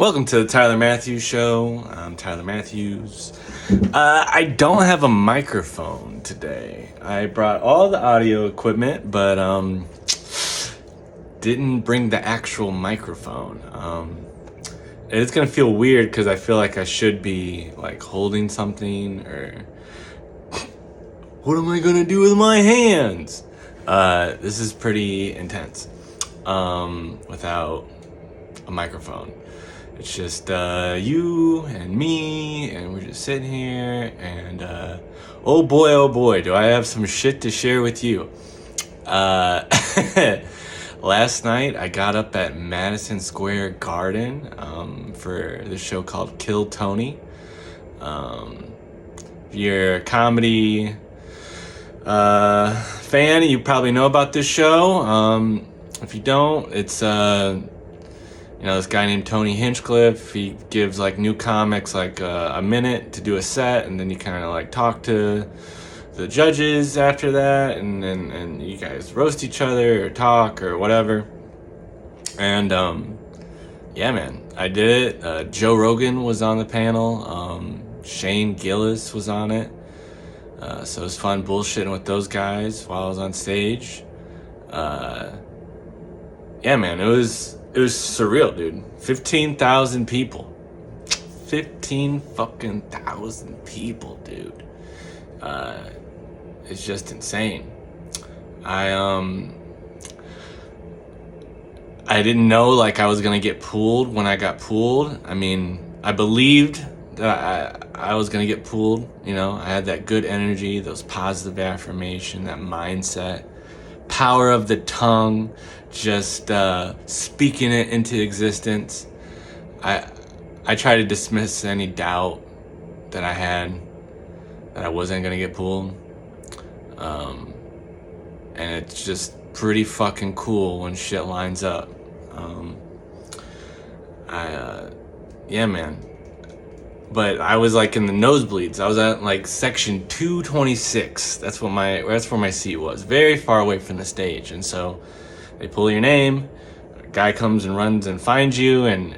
Welcome to the Tyler Matthews Show. I'm Tyler Matthews. I don't have a microphone today. I brought all the audio equipment, but didn't bring the actual microphone. It's gonna feel weird because I feel like I should be like holding something, or what am I gonna do with my hands? This is pretty intense without a microphone. It's just you and me, and we're just sitting here, and oh boy, do I have some shit to share with you. Last night I got up at Madison Square Garden for this show called Kill Tony. If you're a comedy fan, you probably know about this show. If you don't, it's this guy named Tony Hinchcliffe. He gives like new comics like a minute to do a set, and then you kind of like talk to the judges after that, and you guys roast each other or talk or whatever. And yeah, man, I did it. Joe Rogan was on the panel. Shane Gillis was on it. So it was fun bullshitting with those guys while I was on stage. Yeah, man, it was surreal, dude. 15,000 people. 15 fucking thousand people, dude. It's just insane. I didn't know like I was gonna get pulled when I got pulled. I mean, I believed that I was gonna get pulled. You know, I had that good energy, those positive affirmation, that mindset, power of the tongue, just speaking it into existence. I tried to dismiss any doubt that I had that I wasn't gonna get pulled. And it's just pretty fucking cool when shit lines up. Yeah, man. But I was like in the nosebleeds. I was at like section 226. That's where my seat was. Very far away from the stage. And so they pull your name. A guy comes and runs and finds you, and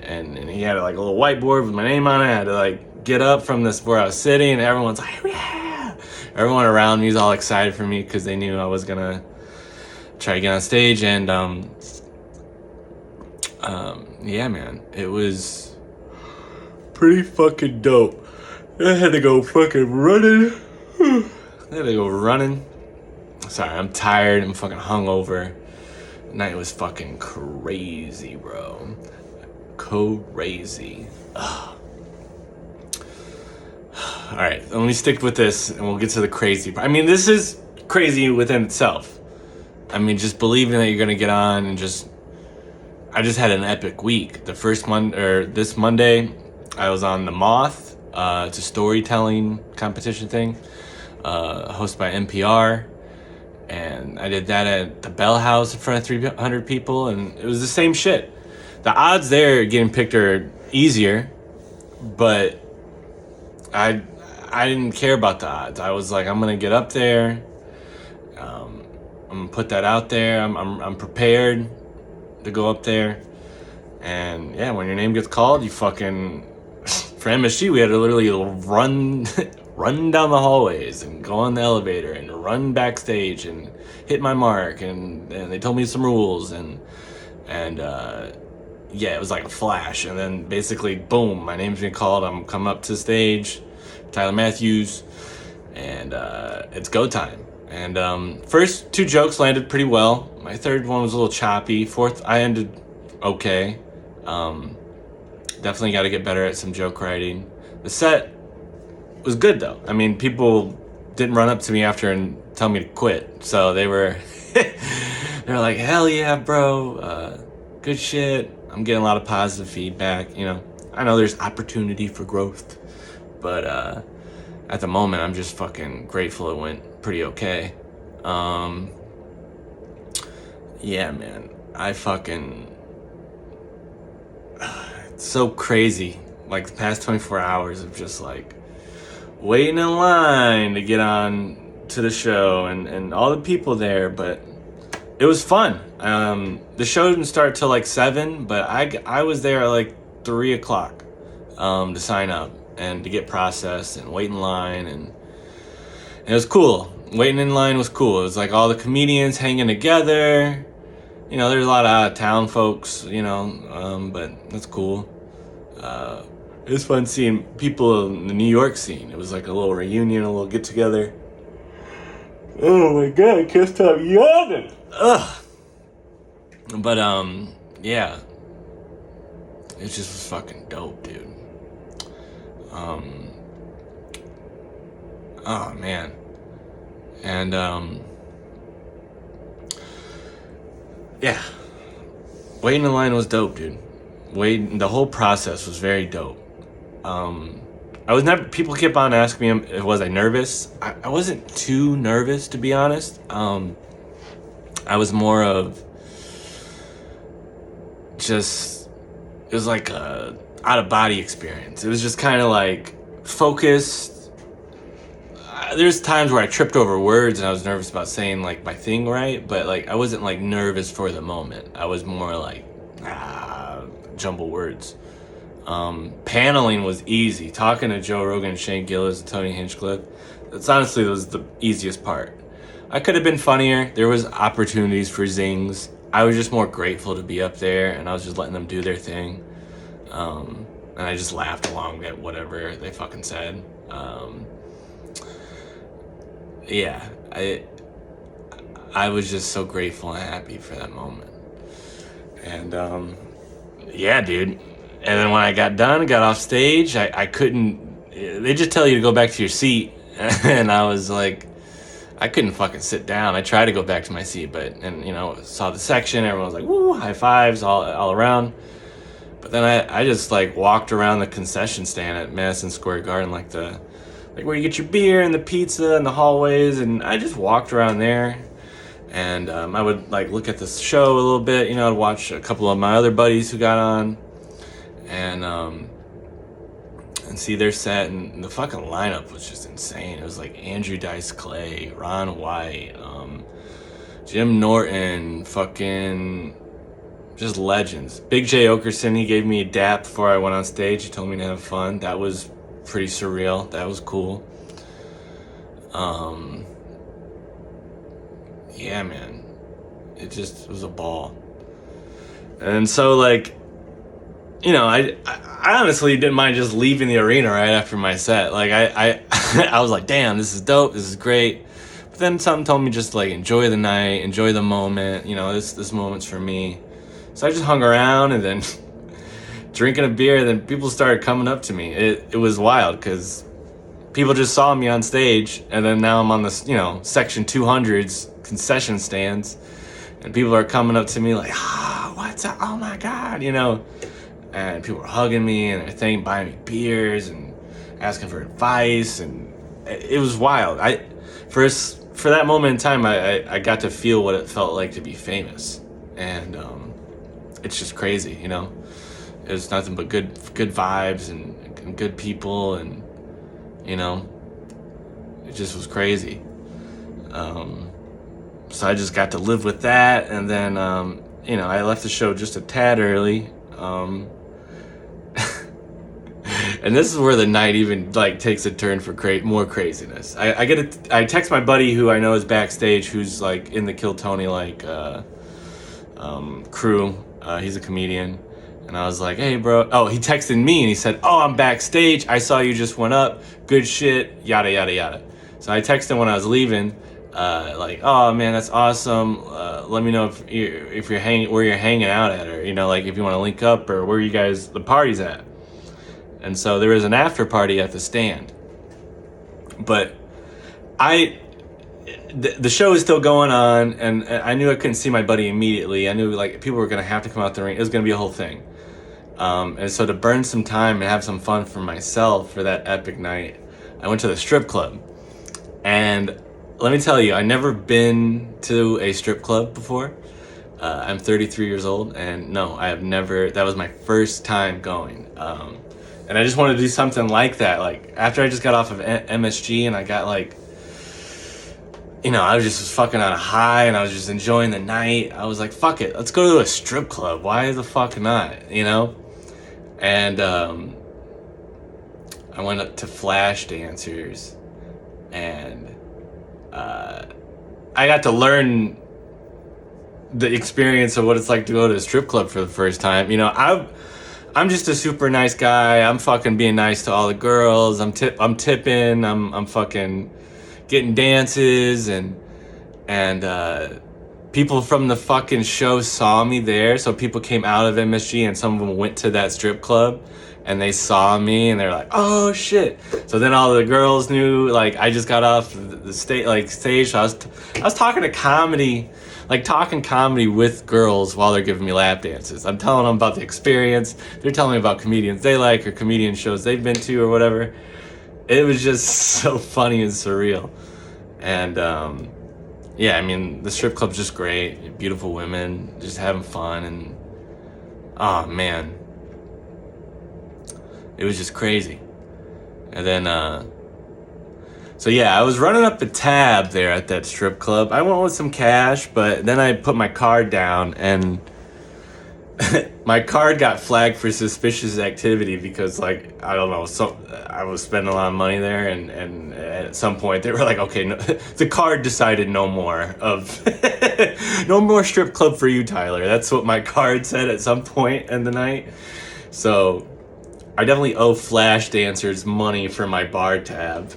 he had like a little whiteboard with my name on it. I had to like get up from this where I was sitting, and everyone's like, yeah. Everyone around me is all excited for me because they knew I was gonna try to get on stage. And yeah, man, it was pretty fucking dope. I had to go fucking running. Sorry, I'm tired. I'm fucking hungover. The night was fucking crazy, bro. Crazy. Ugh. All right, let me stick with this, and we'll get to the crazy part. I mean, this is crazy within itself. I mean, just believing that you're gonna get on, and I just had an epic week. This Monday, I was on The Moth. It's a storytelling competition thing, hosted by NPR. And I did that at the Bell House in front of 300 people, and it was the same shit. The odds there getting picked are easier, but I didn't care about the odds. I was like, I'm gonna get up there. I'm gonna put that out there. I'm prepared to go up there. And yeah, when your name gets called, you fucking for MSG, we had to literally run down the hallways and go on the elevator and run backstage and hit my mark, and they told me some rules, and yeah, it was like a flash, and then basically boom, my name's being called. I'm coming up to the stage, Tyler Matthews, and it's go time. And first two jokes landed pretty well. My third one was a little choppy. Fourth, I ended okay. Definitely got to get better at some joke writing. The set was good though. I mean, people didn't run up to me after and tell me to quit. So they were like, hell yeah, bro. Good shit. I'm getting a lot of positive feedback. You know, I know there's opportunity for growth, but at the moment, I'm just fucking grateful it went pretty okay. Yeah, man. It's so crazy. Like the past 24 hours of just like waiting in line to get on to the show, and all the people there, but it was fun. The show didn't start till like 7, but I was there at like 3 o'clock to sign up and to get processed and wait in line, and it was cool. Waiting in line was cool. It was like all the comedians hanging together. You know, there's a lot of out-of-town folks, you know, but that's cool. It was fun seeing people in the New York scene. It was like a little reunion, a little get-together. Oh my god, I can't stop yawning. Ugh. But, yeah. It just was fucking dope, dude. Oh, man. And, yeah. Waiting in line was dope, dude. The whole process was very dope. People kept on asking me, was I nervous? I wasn't too nervous, to be honest. I was more of just, it was like a out-of-body experience. It was just kind of like focused. There's times where I tripped over words and I was nervous about saying like my thing right, but like I wasn't like nervous for the moment. I was more like jumble words. Paneling was easy. Talking to Joe Rogan, Shane Gillis, and Tony Hinchcliffe, that's honestly was the easiest part. I could have been funnier. There was opportunities for zings. I was just more grateful to be up there, and I was just letting them do their thing. And I just laughed along at whatever they fucking said. Yeah, I was just so grateful and happy for that moment. And yeah, dude. And then when I got done, got off stage, I couldn't. They just tell you to go back to your seat, and I was like, I couldn't fucking sit down. I tried to go back to my seat, and you know, saw the section. Everyone was like, woo, high fives all around. But then I just like walked around the concession stand at Madison Square Garden, like where you get your beer and the pizza and the hallways, and I just walked around there, and I would like look at the show a little bit, you know. I'd watch a couple of my other buddies who got on, and see their set, and the fucking lineup was just insane. It was like Andrew Dice Clay, Ron White, Jim Norton, fucking just legends. Big J Okerson, he gave me a dap before I went on stage. He told me to have fun. That was pretty surreal. That was cool. Yeah, man, it just was a ball. And so like, you know, I honestly didn't mind just leaving the arena right after my set. Like I I was like, damn, this is dope, this is great. But then something told me just like enjoy the night, enjoy the moment, you know, this moment's for me. So I just hung around, and then drinking a beer, and then people started coming up to me. It was wild, because people just saw me on stage, and then now I'm on this, you know, section 200's concession stands, and people are coming up to me like, what's up? Oh my God, you know. And people were hugging me, and they're buying me beers and asking for advice, and it was wild. For that moment in time, I got to feel what it felt like to be famous, and it's just crazy, you know. It was nothing but good vibes and good people, and you know, it just was crazy. So I just got to live with that, and then you know, I left the show just a tad early. And this is where the night even like takes a turn for more craziness. I text my buddy who I know is backstage, who's like in the Kill Tony like crew. He's a comedian, and I was like, hey bro. Oh, he texted me and he said, oh, I'm backstage, I saw you just went up, good shit, yada yada yada. So I texted him when I was leaving, like, oh man, that's awesome. Let me know if you're where you're hanging out at, or you know, like if you want to link up, or where the party's at. And so there was an after party at the stand, but the show is still going on, and I knew I couldn't see my buddy immediately. I knew like people were gonna have to come out the ring. It was gonna be a whole thing. And so to burn some time and have some fun for myself for that epic night, I went to the strip club. And let me tell you, I've never been to a strip club before. I'm 33 years old, and no, I have never. That was my first time going. And I just wanted to do something like that. Like after I just got off of MSG, and I got like, you know, I was just fucking on a high, and I was just enjoying the night. I was like, fuck it, let's go to a strip club. Why the fuck not, you know? And I went up to flash dancers, and I got to learn the experience of what it's like to go to a strip club for the first time. You know, I'm just a super nice guy. I'm fucking being nice to all the girls. I'm tipping. I'm fucking getting dances, and people from the fucking show saw me there. So people came out of MSG, and some of them went to that strip club, and they saw me, and they're like, "Oh shit!" So then all the girls knew. Like, I just got off the stage. So I was talking comedy with girls while they're giving me lap dances. I'm telling them about the experience. They're telling me about comedians they like or comedian shows they've been to or whatever. It was just so funny and surreal. And yeah, I mean, the strip club's just great. Beautiful women, just having fun, and oh man, it was just crazy. And then so yeah, I was running up a tab there at that strip club. I went with some cash, but then I put my card down, and my card got flagged for suspicious activity because, like, I don't know, so I was spending a lot of money there, and at some point they were like, okay, no, the card decided no more strip club for you, Tyler. That's what my card said at some point in the night. So I definitely owe flash dancers money for my bar tab.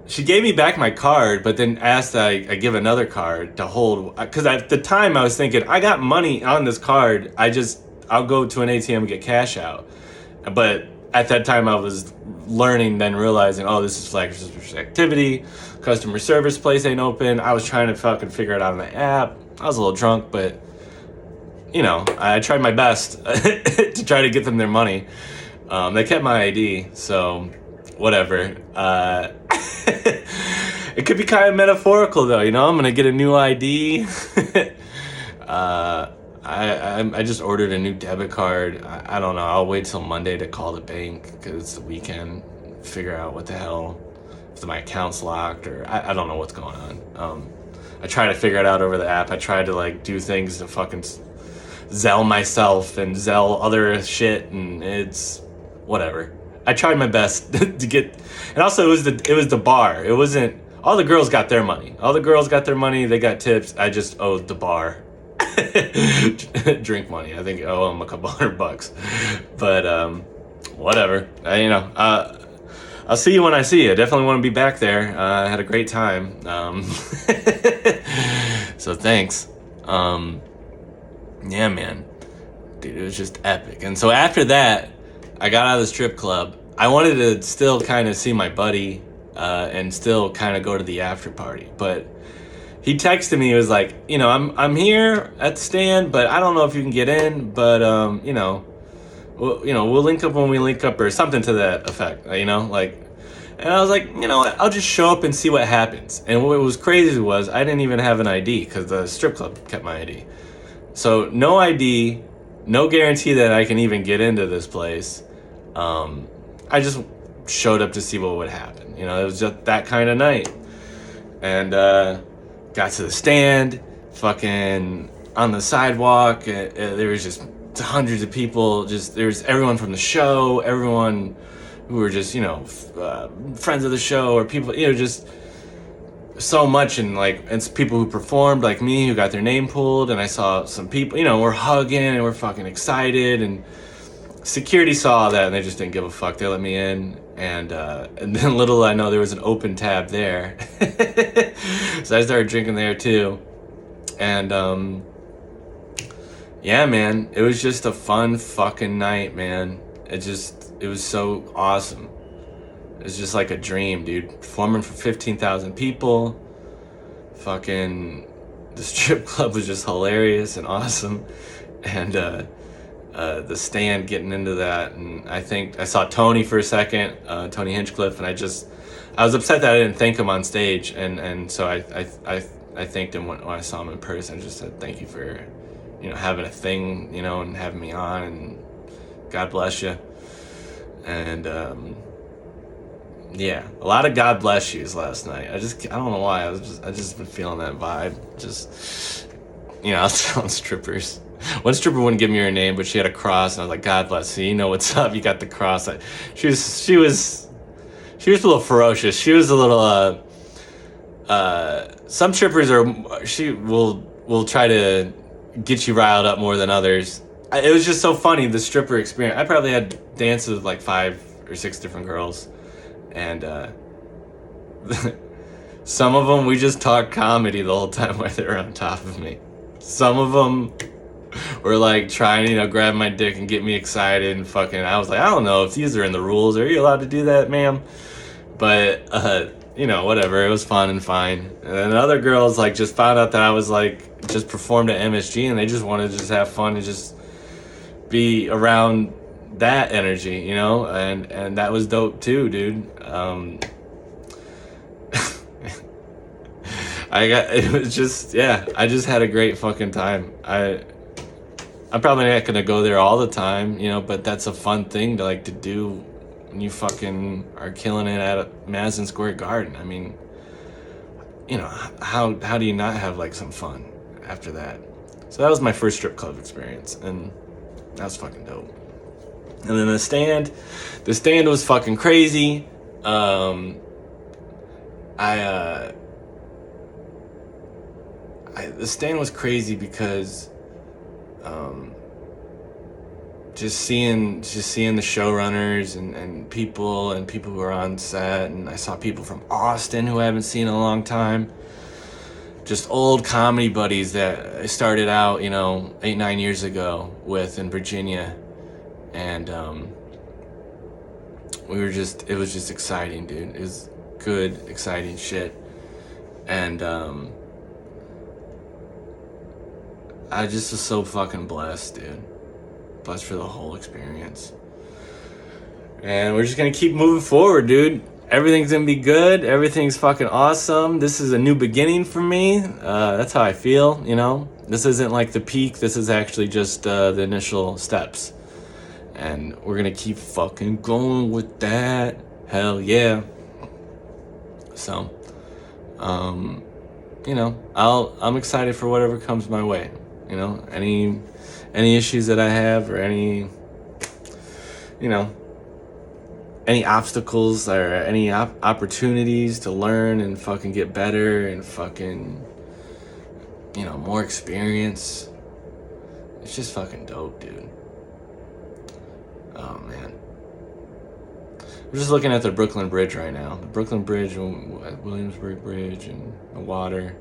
She gave me back my card, but then asked that I give another card to hold. Because at the time I was thinking, I got money on this card. I'll go to an ATM and get cash out. But at that time I was learning, then realizing, oh, this is flagged for suspicious activity. Customer service place ain't open. I was trying to fucking figure it out on the app. I was a little drunk, but you know, I tried my best to try to get them their money. They kept my ID, so whatever. It could be kind of metaphorical, though. You know, I'm gonna get a new ID. I just ordered a new debit card. I don't know. I'll wait till Monday to call the bank because it's the weekend. Figure out what the hell, if my account's locked, or I don't know what's going on. I try to figure it out over the app. I tried to like do things to fucking Zelle myself and Zelle other shit, and it's whatever. I tried my best to get, and also it was the bar. It wasn't, all the girls got their money. All the girls got their money. They got tips. I just owed the bar drink money. I think I owe them a couple $100, but whatever. I'll see you when I see you. Definitely want to be back there. I had a great time. So thanks. Yeah, man. Dude, it was just epic. And so after that, I got out of the strip club. I wanted to still kind of see my buddy and still kind of go to the after party. But he texted me. He was like, you know, I'm here at the stand, but I don't know if you can get in. But we'll link up when we link up, or something to that effect. You know, like. And I was like, you know what? I'll just show up and see what happens. And what was crazy was I didn't even have an ID because the strip club kept my ID. So no ID, no guarantee that I can even get into this place. I just showed up to see what would happen. You know, it was just that kind of night. And got to the stand, fucking on the sidewalk. There was just hundreds of people. There was everyone from the show, everyone who were just, you know, friends of the show, or people, you know, just so much. And it's people who performed like me who got their name pulled, and I saw some people, you know, we're hugging and we're fucking excited, and security saw that and they just didn't give a fuck. They let me in, and then little I know there was an open tab there. So I started drinking there too, and yeah, man, it was just a fun fucking night, man. It was so awesome. It was just like a dream, dude. Performing for 15,000 people. Fucking, the strip club was just hilarious and awesome. And the stand, getting into that. And I think I saw Tony for a second, Tony Hinchcliffe, and I was upset that I didn't thank him on stage. And so I thanked him when I saw him in person. I just said, thank you for, you know, having a thing, you know, and having me on, and God bless you. And yeah, a lot of God bless yous last night. I don't know why. I just been feeling that vibe. Just, you know, I was telling strippers, One stripper wouldn't give me her name, but she had a cross, and I was like, God bless you. You know what's up. You got the cross. She was a little ferocious. She was a little. Some strippers will try to get you riled up more than others. It was just so funny, the stripper experience. I probably had dances with like 5 or 6 different girls, and some of them we just talked comedy the whole time while they were on top of me. Some of them were like trying to, grab my dick and get me excited and fucking. I was like, I don't know if these are in the rules. Are you allowed to do that, ma'am? But whatever. It was fun and fine. And then other girls like just found out that I was like just performed at MSG, and they just wanted to just have fun and just be around that energy, and that was dope too, dude. It was just, yeah, I just had a great fucking time. I'm probably not gonna go there all the time, but that's a fun thing to do when you fucking are killing it at Madison Square Garden. I mean, how do you not have like some fun after that? So that was my first strip club experience, and that was fucking dope. And then the stand was fucking crazy. The stand was crazy because just seeing the showrunners and people who are on set, and I saw people from Austin who I haven't seen in a long time. Just old comedy buddies that I started out, 8-9 years ago with in Virginia, and it was just exciting, dude. It was good, exciting shit, and I just was so fucking blessed, dude. Blessed for the whole experience. And we're just gonna keep moving forward, dude. Everything's gonna be good. Everything's fucking awesome. This is a new beginning for me. That's how I feel, This isn't like the peak. This is actually just the initial steps. And we're gonna keep fucking going with that. Hell yeah. So, I'm excited for whatever comes my way. Any issues that I have, or any obstacles or any opportunities to learn and fucking get better and fucking, more experience. It's just fucking dope, dude. Oh, man. I'm just looking at the Brooklyn Bridge right now. The Brooklyn Bridge, Williamsburg Bridge, and the water,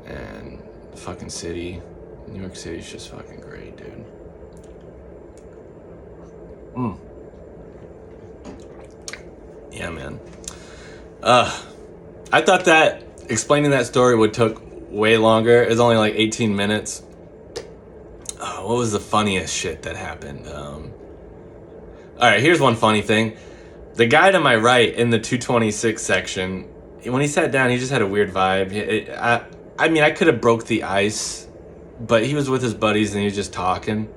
and the fucking city. New York City's just fucking great, dude. Yeah, man. I thought that explaining that story would took way longer. It was only like 18 minutes. What was the funniest shit that happened? Alright, here's one funny thing. The guy to my right in the 226 section, when he sat down, he just had a weird vibe. I could have broke the ice, but he was with his buddies and he was just talking.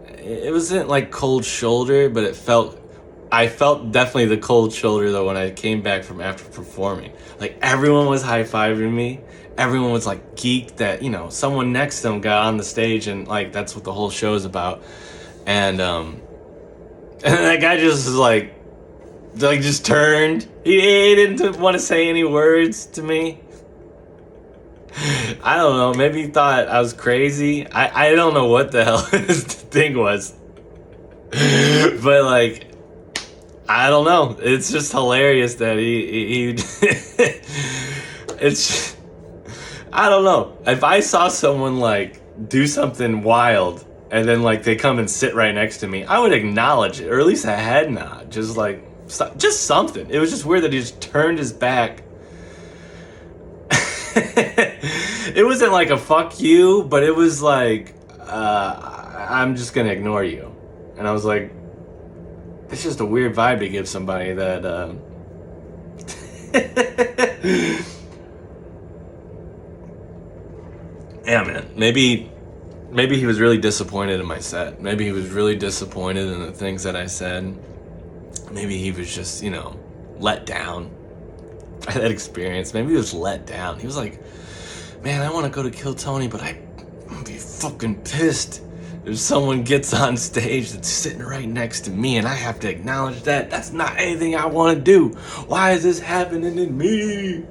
It wasn't like cold shoulder, but I felt definitely the cold shoulder though when I came back from after performing. Like everyone was high-fiving me. Everyone was like geeked that, someone next to them got on the stage, and like that's what the whole show is about. And that guy just was like just turned. He didn't want to say any words to me. I don't know. Maybe he thought I was crazy. I don't know what the hell his thing was. But like, I don't know. It's just hilarious that he it's, I don't know. If I saw someone like do something wild and then like they come and sit right next to me, I would acknowledge it, or at least a head nod. Just like, just something. It was just weird that he just turned his back. It wasn't like a fuck you, but it was like, I'm just gonna ignore you. And I was like, it's just a weird vibe to give somebody that yeah, man. Maybe he was really disappointed in my set. Maybe he was really disappointed in the things that I said. Maybe he was just, let down by that experience. Maybe he was let down. He was like, man, I want to go to Kill Tony, but gonna be fucking pissed if someone gets on stage that's sitting right next to me and I have to acknowledge that. That's not anything I want to do. Why is this happening to me?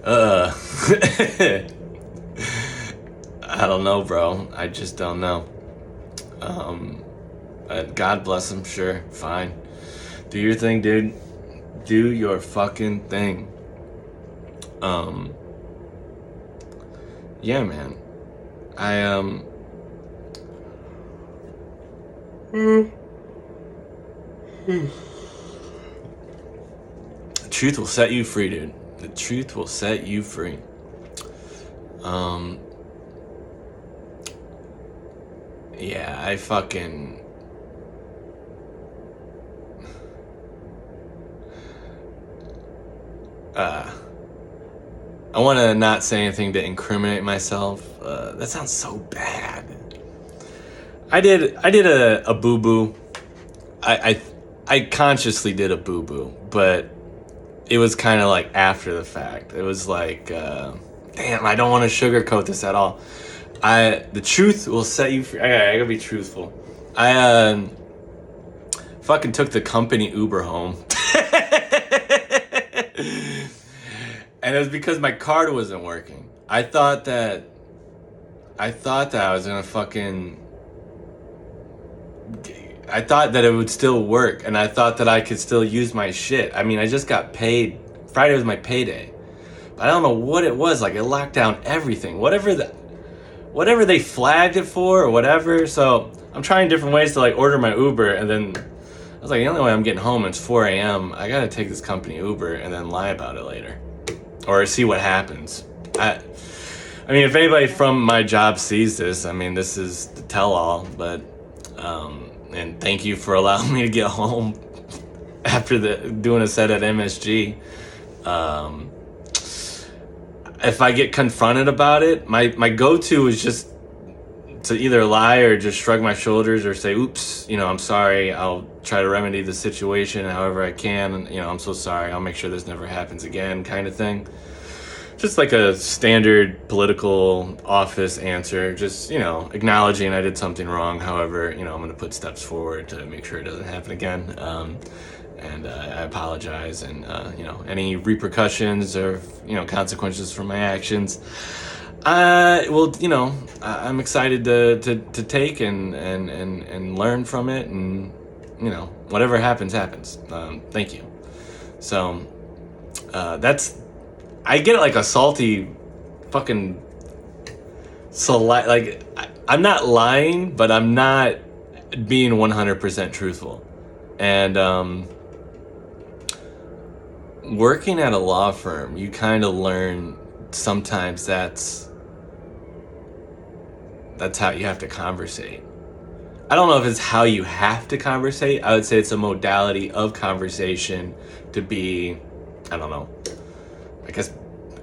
I don't know, bro. I just don't know. God bless him, sure, fine. Do your thing, dude. Do your fucking thing. Yeah, man. The truth will set you free, dude. The truth will set you free. Yeah, I fucking... I want to not say anything to incriminate myself. That sounds so bad. I did a boo-boo. I consciously did a boo-boo, but it was kind of like after the fact. It was like, damn, I don't want to sugarcoat this at all. The truth will set you free. I gotta be truthful. I fucking took the company Uber home. And it was because my card wasn't working. I thought that I was gonna fucking... I thought that it would still work, and I thought that I could still use my shit. I mean, I just got paid. Friday was my payday. But I don't know what it was. Like, it locked down everything. Whatever they flagged it for or whatever. So I'm trying different ways to like order my Uber, and then I was like, the only way I'm getting home is 4 a.m. I gotta take this company Uber and then lie about it later. Or see what happens. I mean, if anybody from my job sees this, I mean, this is the tell-all, but, and thank you for allowing me to get home after doing a set at MSG. If I get confronted about it, my go-to is just to either lie or just shrug my shoulders or say, oops, I'm sorry. I'll try to remedy the situation however I can. I'm so sorry. I'll make sure this never happens again, kind of thing. Just like a standard political office answer, just, acknowledging I did something wrong. However, I'm going to put steps forward to make sure it doesn't happen again. And I apologize. And, any repercussions or, consequences for my actions, I'm excited to take and learn from it, and whatever happens. Thank you. So I get like a salty fucking like I'm not lying, but I'm not being 100% truthful. And working at a law firm, you kind of learn sometimes that's how you have to conversate. I don't know if it's how you have to conversate. I would say it's a modality of conversation to be, I don't know, I guess,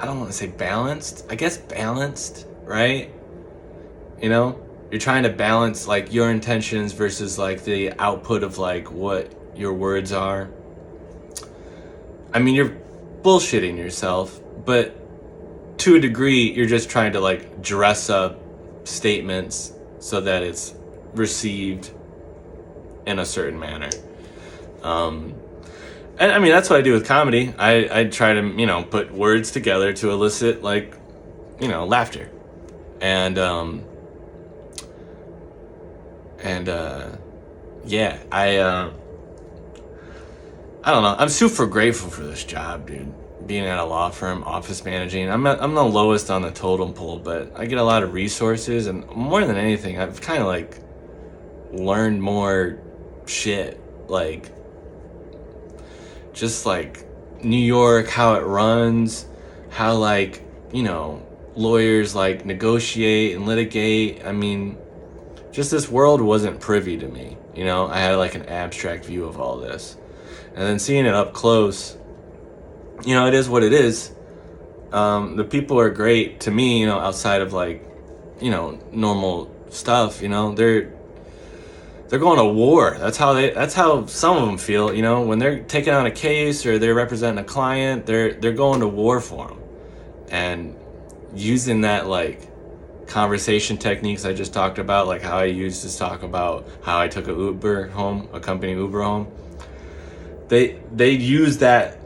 I don't want to say balanced. I guess balanced, right? You're trying to balance like your intentions versus like the output of like what your words are. I mean, you're bullshitting yourself, but to a degree, you're just trying to like dress up statements so that it's received in a certain manner. And I mean, that's what I do with comedy. I try to, put words together to elicit like, laughter. And yeah, I don't know. I'm super grateful for this job, dude. Being at a law firm, office managing. I'm the lowest on the totem pole, but I get a lot of resources, and more than anything, I've kind of like learned more shit, like just like New York, how it runs, how like, lawyers like negotiate and litigate. I mean, just this world wasn't privy to me. I had like an abstract view of all this. And then seeing it up close, it is what it is. The people are great to me, outside of like, normal stuff, they're going to war. That's how some of them feel, when they're taking on a case or they're representing a client, they're going to war for them. And using that like conversation techniques I just talked about, like how I used to talk about how I took a company Uber home. They use that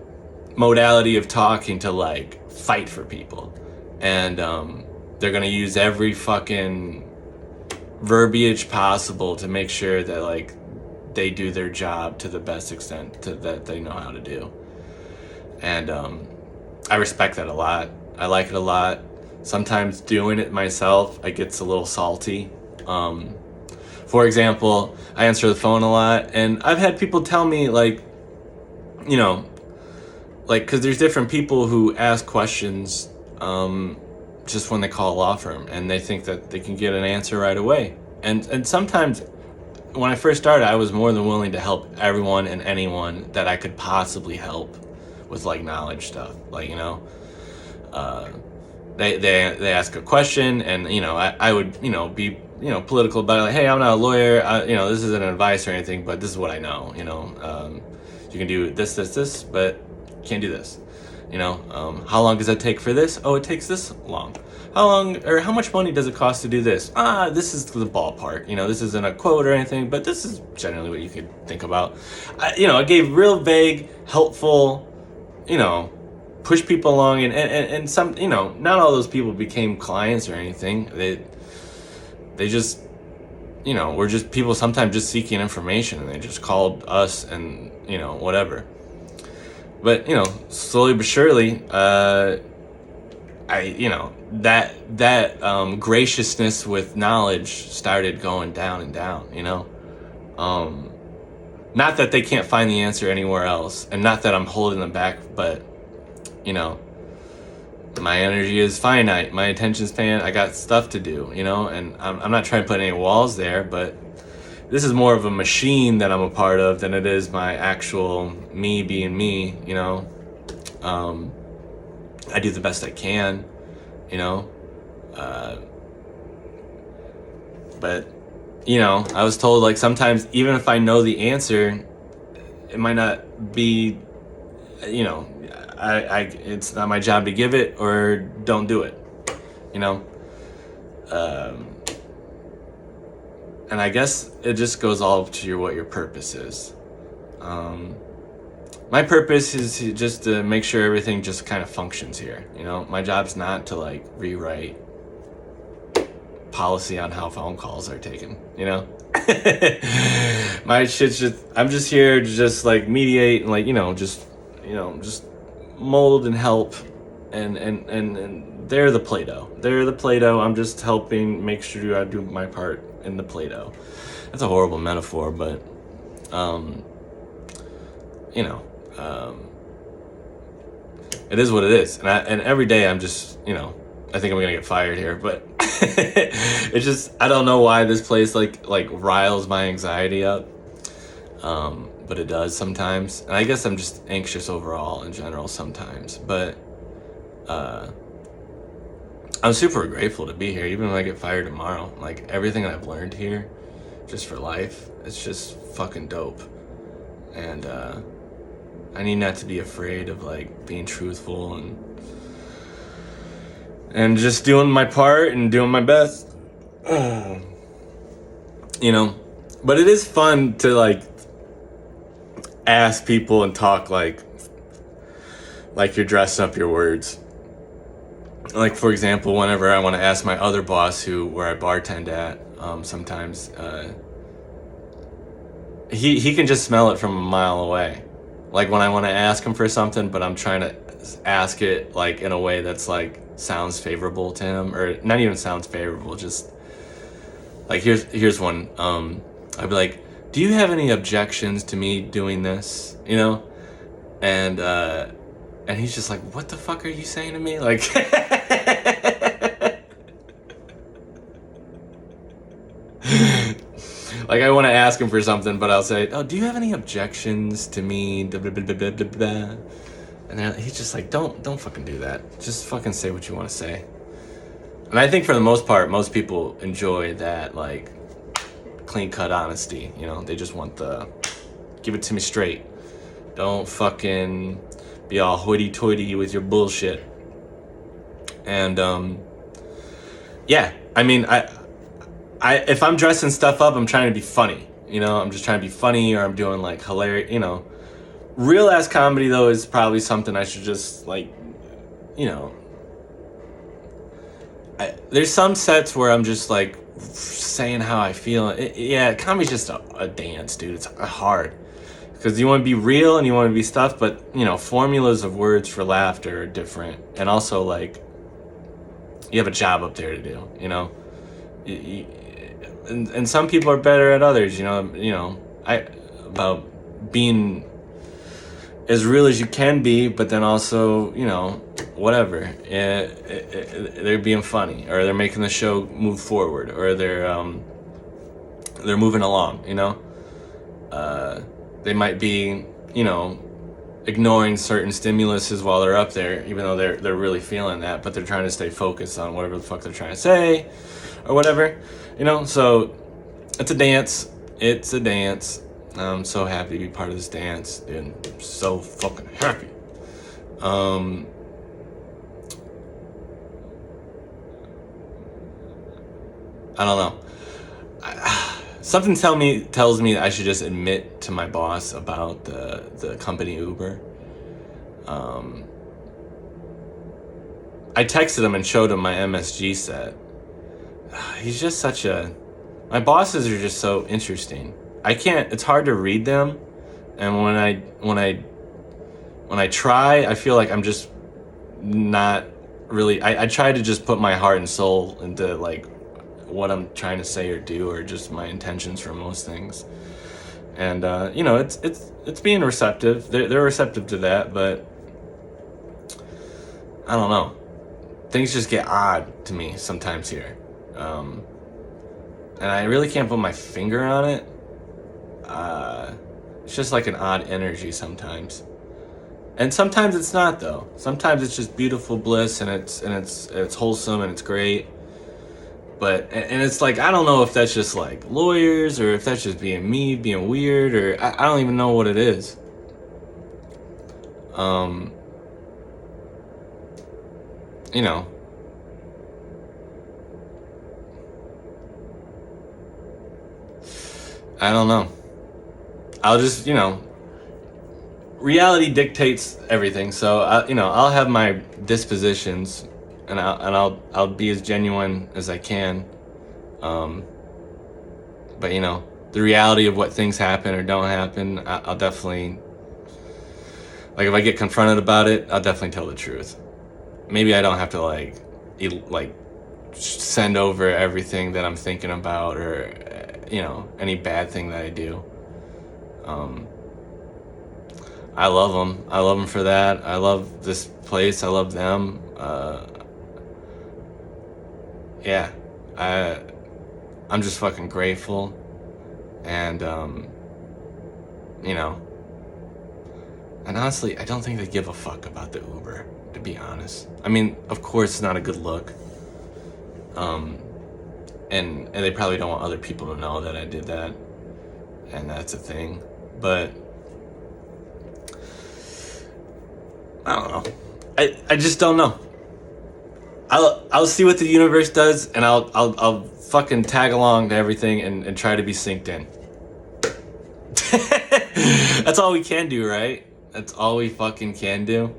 modality of talking to like fight for people, and they're gonna use every fucking verbiage possible to make sure that like they do their job to the best extent that they know how to do. And I respect that a lot. I like it a lot. Sometimes doing it myself, it gets a little salty. For example, I answer the phone a lot, and I've had people tell me like, you know, like, because there's different people who ask questions just when they call a law firm, and they think that they can get an answer right away. And sometimes when I first started, I was more than willing to help everyone and anyone that I could possibly help with like knowledge stuff. Like, you know, they ask a question, and you know, I would, you know, be, you know, political about it, like, hey, I'm not a lawyer, you know, this isn't advice or anything, but this is what I know, you know, you can do this, but can't do this, you know. How long does that take for this? Oh, it takes this long. How long, or how much money does it cost to do this? This is the ballpark, you know, this isn't a quote or anything, but this is generally what you could think about. You know, I gave real vague, helpful, you know, push people along, and some, you know, not all those people became clients or anything. They just, you know, were just people sometimes just seeking information, and they just called us, and, you know, whatever. But, you know, slowly but surely, you know, that graciousness with knowledge started going down and down, you know. Not that they can't find the answer anywhere else, and not that I'm holding them back, but, you know, my energy is finite, my attention span, I got stuff to do, you know, and I'm not trying to put any walls there, but this is more of a machine that I'm a part of than it is my actual me being me, you know. I do the best I can, you know. But, you know, I was told, like, sometimes even if I know the answer, it might not be, you know, it's not my job to give it, or don't do it, you know. And I guess it just goes all up to what your purpose is. My purpose is just to make sure everything just kind of functions here, you know. My job's not to like rewrite policy on how phone calls are taken, you know. My shit's just, I'm just here to just like mediate and like, you know, just mold and help, and they're the Play-Doh. I'm just helping make sure I do my part in the Play-Doh. That's a horrible metaphor, but you know, it is what it is. And every day I'm just, you know, I think I'm gonna get fired here, but it's just, I don't know why this place like riles my anxiety up, but it does sometimes. And I guess I'm just anxious overall in general sometimes, but I'm super grateful to be here, even if I get fired tomorrow. Like, everything I've learned here just for life, it's just fucking dope. And I need not to be afraid of like being truthful and just doing my part and doing my best. You know, but it is fun to like ask people and talk like you're dressing up your words. Like, for example, whenever I want to ask my other boss where I bartend at, sometimes he can just smell it from a mile away. Like, when I want to ask him for something, but I'm trying to ask it like in a way that's like sounds favorable to him, or not even sounds favorable, just like, here's one. I'd be like, do you have any objections to me doing this, you know? And he's just like, what the fuck are you saying to me? Like, like, I want to ask him for something, but I'll say, oh, do you have any objections to me? Blah, blah, blah, blah, blah, blah. And then he's just like, don't fucking do that. Just fucking say what you want to say. And I think for the most part, most people enjoy that, like, clean-cut honesty, you know? They just want give it to me straight. Don't fucking be all hoity-toity with your bullshit. And yeah, I mean, if I'm dressing stuff up, I'm trying to be funny. You know, I'm just trying to be funny, or I'm doing like hilarious. You know, real ass comedy though is probably something I should just like, you know. There's some sets where I'm just like saying how I feel. Yeah, comedy's just a dance, dude. It's hard because you want to be real and you want to be stuff, but you know, formulas of words for laughter are different, and also like you have a job up there to do. You know, and some people are better at others. You know, about being as real as you can be, but then also, you know, whatever. They're being funny, or they're making the show move forward, or they're moving along. You know, they might be, you know, ignoring certain stimuluses while they're up there, even though they're really feeling that, but they're trying to stay focused on whatever the fuck they're trying to say, or whatever. You know, so it's a dance. It's a dance. I'm so happy to be part of this dance, dude. I'm so fucking happy. I don't know. Something tells me that I should just admit to my boss about the company Uber. I texted him and showed him my MSG set. He's just my bosses are just so interesting. It's hard to read them, and when I try, I feel like I'm just not really. I try to just put my heart and soul into like what I'm trying to say or do, or just my intentions for most things. And you know, it's being receptive. They're receptive to that, but I don't know. Things just get odd to me sometimes here, and I really can't put my finger on it. It's just like an odd energy sometimes, and sometimes it's not though. Sometimes it's just beautiful bliss, and it's wholesome and it's great. But and it's like, I don't know if that's just like lawyers, or if that's just being me being weird, or I don't even know what it is. You know. I don't know. I'll just, you know, reality dictates everything. So I'll have my dispositions, and I'll be as genuine as I can. But you know, the reality of what things happen or don't happen, I'll definitely, like, if I get confronted about it, I'll definitely tell the truth. Maybe I don't have to like send over everything that I'm thinking about, or you know, any bad thing that I do. I love them. I love them for that. I love this place. I love them. Yeah, I'm just fucking grateful, and you know, and honestly, I don't think they give a fuck about the Uber, to be honest. I mean, of course, it's not a good look. And they probably don't want other people to know that I did that, and that's a thing. But I don't know. I just don't know. I'll see what the universe does, and I'll fucking tag along to everything and try to be synced in. That's all we can do, right? That's all we fucking can do.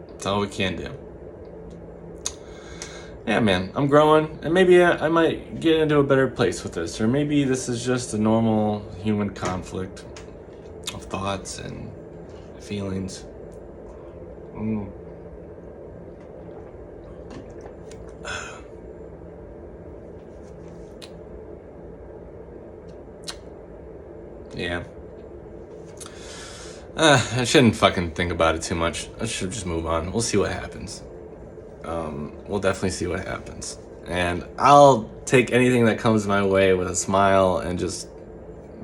That's all we can do. Yeah, man, I'm growing, and maybe I might get into a better place with this, or maybe this is just a normal human conflict of thoughts and feelings. Yeah. I shouldn't fucking think about it too much. I should just move on. We'll see what happens. We'll definitely see what happens. And I'll take anything that comes my way with a smile and just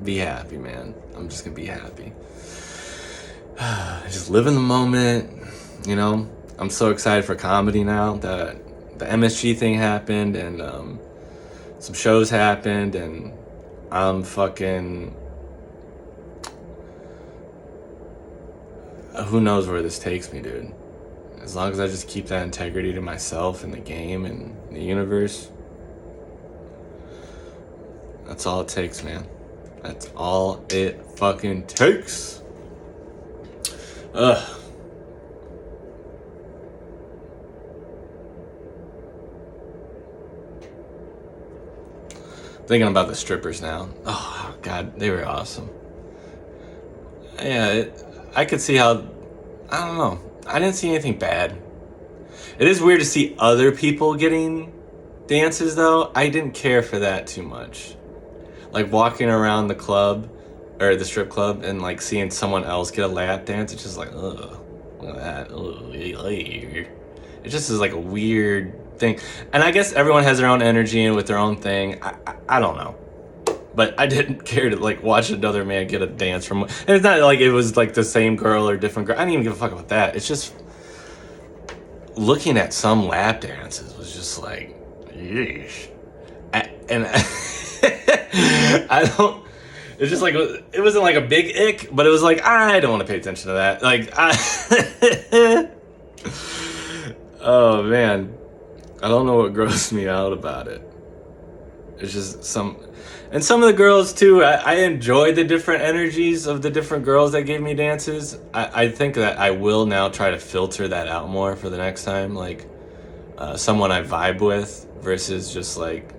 be happy, man. I'm just gonna be happy. Just live in the moment, you know? I'm so excited for comedy now that the MSG thing happened, and some shows happened, and I'm fucking... who knows where this takes me, dude. As long as I just keep that integrity to myself and the game and the universe, that's all it takes, man. That's all it fucking takes. Ugh. Thinking about the strippers now. Oh, God, they were awesome. Yeah, I could see how... I don't know. I didn't see anything bad. It is weird to see other people getting dances, though. I didn't care for that too much. Like, walking around the club, or the strip club, and, like, seeing someone else get a lap dance, it's just like, ugh, look at that. Ugh. It just is, like, a weird thing. And I guess everyone has their own energy and with their own thing. I don't know. But I didn't care to, like, watch another man get a dance from... And it's not like it was, like, the same girl or different girl. I didn't even give a fuck about that. It's just... Looking at some lap dances was just like... Yeesh. And I don't... It's just like... It wasn't, like, a big ick, but it was like, I don't want to pay attention to that. Like, oh, man. I don't know what grossed me out about it. It's just some... And some of the girls, too, I enjoyed the different energies of the different girls that gave me dances. I think that I will now try to filter that out more for the next time. Like, someone I vibe with versus just, like...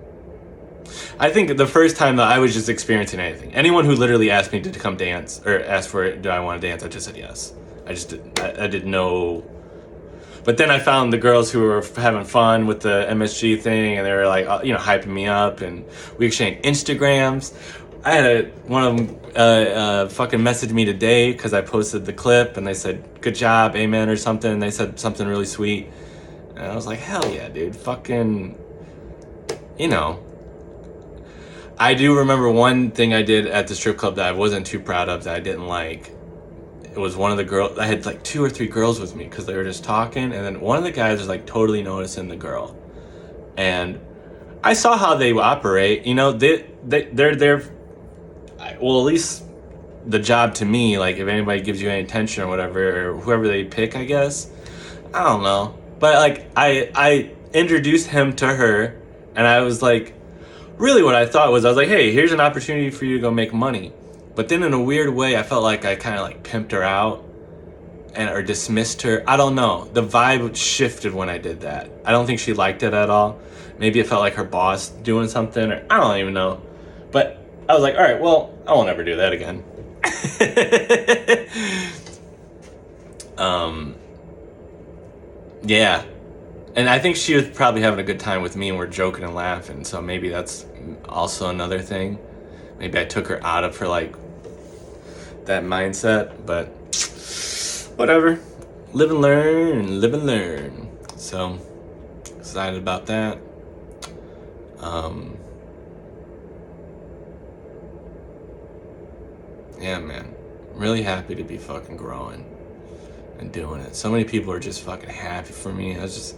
I think the first time that I was just experiencing anything. Anyone who literally asked me to come dance, or asked for it, do I want to dance, I just said yes. I didn't know... But then I found the girls who were having fun with the MSG thing, and they were like, hyping me up, and we exchanged Instagrams. I had one of them fucking message me today because I posted the clip, and they said, good job, amen, or something. And they said something really sweet. And I was like, hell yeah, dude, fucking, I do remember one thing I did at the strip club that I wasn't too proud of, that I didn't like. It was one of the girls, I had like 2 or 3 girls with me because they were just talking, and then one of the guys was like totally noticing the girl. And I saw how they operate, they're there, well, at least the job to me, like if anybody gives you any attention or whatever, or whoever they pick, I guess, I don't know. But like, I introduced him to her, and I was like, really what I thought was, I was like, hey, here's an opportunity for you to go make money. But then in a weird way, I felt like I kind of like pimped her out or dismissed her. I don't know. The vibe shifted when I did that. I don't think she liked it at all. Maybe it felt like her boss doing something, or I don't even know. But I was like, all right, well, I won't ever do that again. Yeah. And I think she was probably having a good time with me, and we're joking and laughing. So maybe that's also another thing. Maybe I took her out of her, like, that mindset, but whatever. Live and learn. So, excited about that. Yeah, man. Really happy to be fucking growing and doing it. So many people are just fucking happy for me. I was just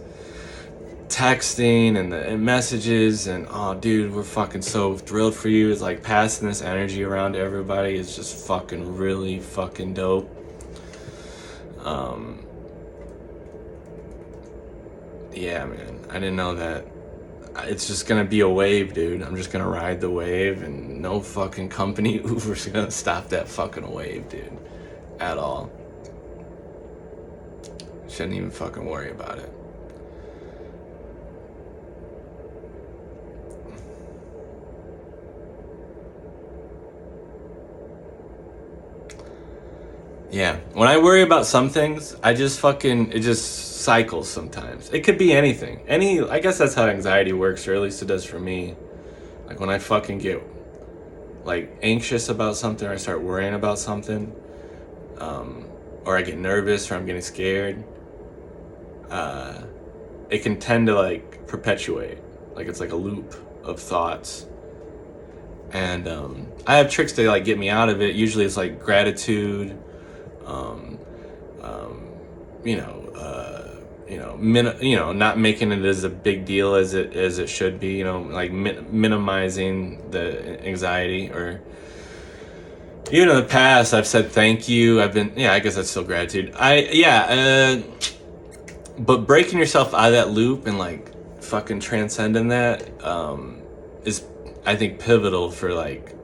texting and messages, and oh dude, we're fucking so thrilled for you. It's like passing this energy around to everybody is just fucking really fucking dope. Yeah, man, I didn't know that it's just gonna be a wave, dude. I'm just gonna ride the wave, and no fucking company Uber's gonna stop that fucking wave, dude, at all. Shouldn't even fucking worry about it. Yeah, when I worry about some things, it just cycles sometimes. It could be anything. I guess that's how anxiety works, or at least it does for me. Like when I fucking get like anxious about something, or I start worrying about something, or I get nervous, or I'm getting scared, it can tend to like perpetuate. Like it's like a loop of thoughts. And I have tricks to like get me out of it. Usually it's like gratitude, not making it as a big deal as it should be, like minimizing the anxiety, or Even in the past, I've said thank you. I guess that's still gratitude. But breaking yourself out of that loop and like fucking transcending that is, I think, pivotal for like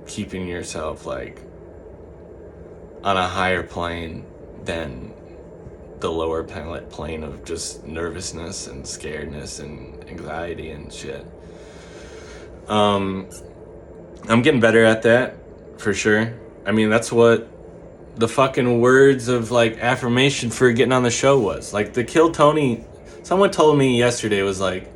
keeping yourself like on a higher plane than the lower plane of just nervousness and scaredness and anxiety and shit. I'm getting better at that, for sure. I mean, that's what the fucking words of like affirmation for getting on the show was. Like the Kill Tony, someone told me yesterday was like,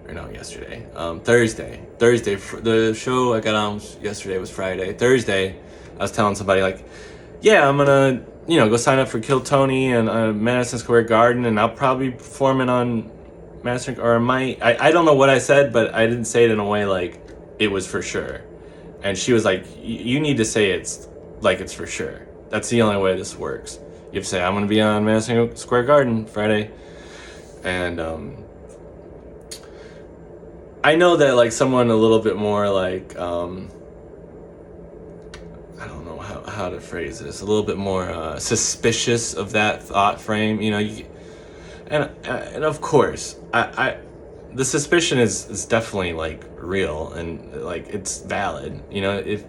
or no, yesterday, Thursday, the show I got on yesterday was Friday. Thursday, I was telling somebody like, yeah, I'm gonna, go sign up for Kill Tony and Madison Square Garden, and I'll probably be performing on Madison, or I don't know what I said, but I didn't say it in a way like it was for sure. And she was like, you need to say it's like it's for sure. That's the only way this works. You have to say, I'm gonna be on Madison Square Garden Friday. And I know that like someone a little bit more like, I don't know how to phrase this, a little bit more suspicious of that thought frame, and of course, the suspicion is definitely like real and like it's valid. If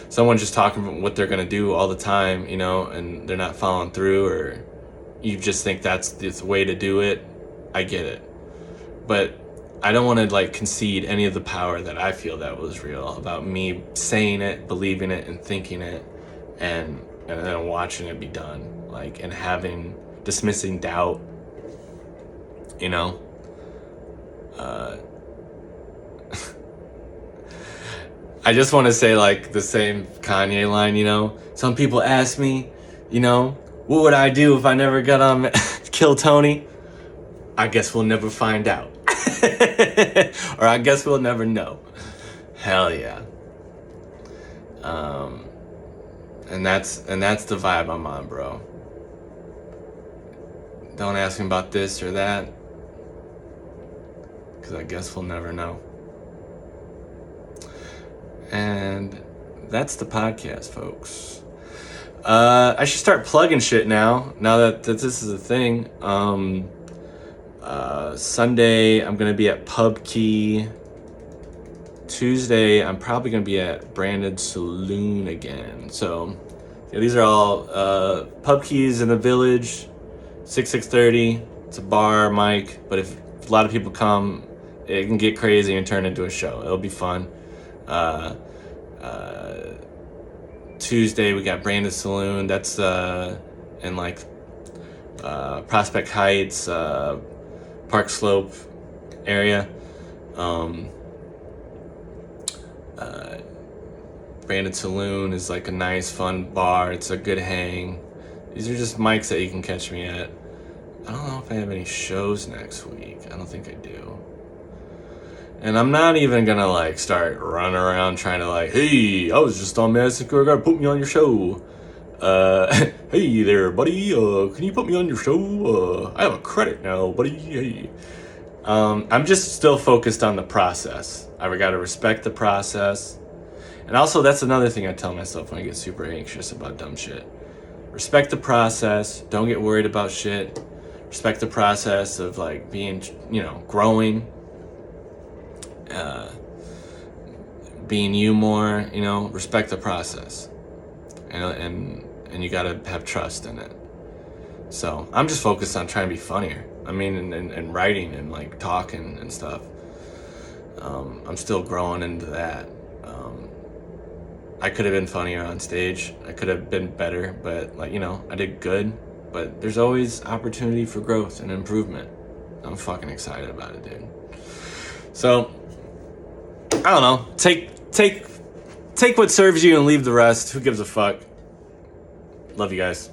someone's just talking about what they're gonna do all the time, and they're not following through, or you just think that's the way to do it, I get it. But I don't want to like concede any of the power that I feel that was real about me saying it, believing it, and thinking it, and then watching it be done, like, and dismissing doubt. I just want to say like the same Kanye line, some people ask me, what would I do if I never got on Kill Tony? I guess we'll never find out. Or I guess we'll never know. Hell yeah. And that's the vibe I'm on, bro. Don't ask me about this or that, because I guess we'll never know. And that's the podcast, folks. I should start plugging shit now that this is a thing. Sunday, I'm going to be at Pub Key. Tuesday, I'm probably going to be at Branded Saloon again. So, yeah, these are all Pub Keys in the Village, 6:30. It's a bar, mic, but if a lot of people come, it can get crazy and turn into a show. It'll be fun. Tuesday, we got Branded Saloon. That's in like Prospect Heights, Park Slope area. Branded Saloon is like a nice, fun bar. It's a good hang. These are just mics that you can catch me at. I don't know if I have any shows next week. I don't think I do. And I'm not even gonna like start running around trying to like, hey, I was just on Madison Square Garden, put me on your show. Hey there, buddy, can you put me on your show? I have a credit now, buddy, hey. I'm just still focused on the process. I gotta respect the process. And also, that's another thing I tell myself when I get super anxious about dumb shit. Respect the process, don't get worried about shit. Respect the process of like being, growing. Being you more, respect the process. And you gotta have trust in it. So I'm just focused on trying to be funnier. I mean, and writing and like talking and stuff. I'm still growing into that. I could have been funnier on stage. I could have been better, but like, I did good. But there's always opportunity for growth and improvement. I'm fucking excited about it, dude. So, I don't know. Take what serves you and leave the rest. Who gives a fuck? Love you guys.